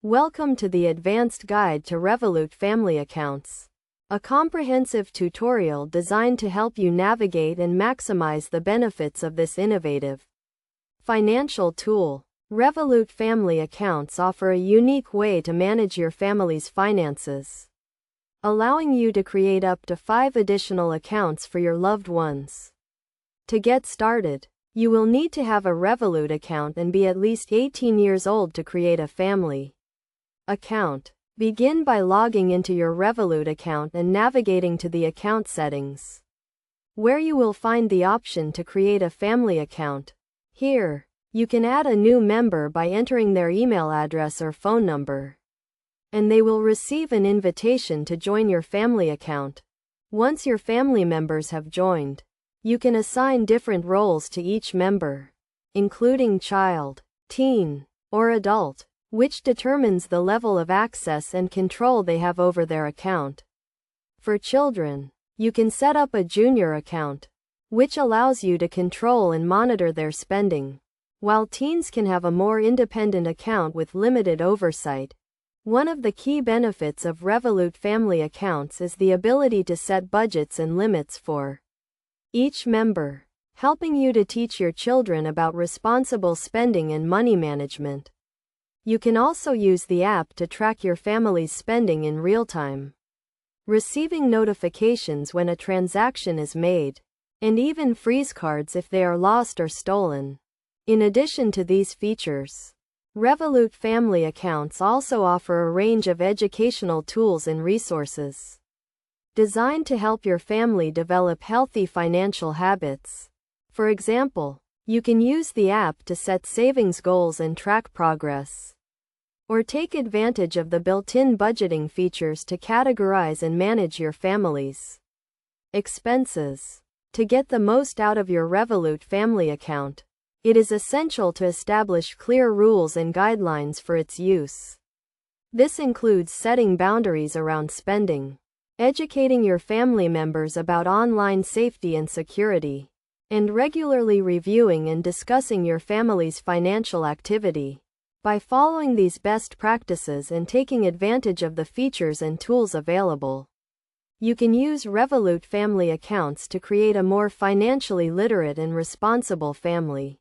Welcome to the Advanced Guide to Revolut Family Accounts, a comprehensive tutorial designed to help you navigate and maximize the benefits of this innovative financial tool. Revolut Family Accounts offer a unique way to manage your family's finances, allowing you to create up to 5 additional accounts for your loved ones. To get started, you will need to have a Revolut account and be at least 18 years old to create a family account. Begin by logging into your Revolut account and navigating to the account settings, where you will find the option to create a family account. Here, you can add a new member by entering their email address or phone number, and they will receive an invitation to join your family account. Once your family members have joined, you can assign different roles to each member, including child, teen, or adult, which determines the level of access and control they have over their account. For children, you can set up a junior account, which allows you to control and monitor their spending, while teens can have a more independent account with limited oversight. One of the key benefits of Revolut Family Accounts is the ability to set budgets and limits for each member, helping you to teach your children about responsible spending and money management. You can also use the app to track your family's spending in real time, receiving notifications when a transaction is made, and even freeze cards if they are lost or stolen. In addition to these features, Revolut Family Accounts also offer a range of educational tools and resources designed to help your family develop healthy financial habits. For example, you can use the app to set savings goals and track progress, or take advantage of the built-in budgeting features to categorize and manage your family's expenses. To get the most out of your Revolut Family account, it is essential to establish clear rules and guidelines for its use. This includes setting boundaries around spending, educating your family members about online safety and security, and regularly reviewing and discussing your family's financial activity. By following these best practices and taking advantage of the features and tools available, you can use Revolut Family Accounts to create a more financially literate and responsible family.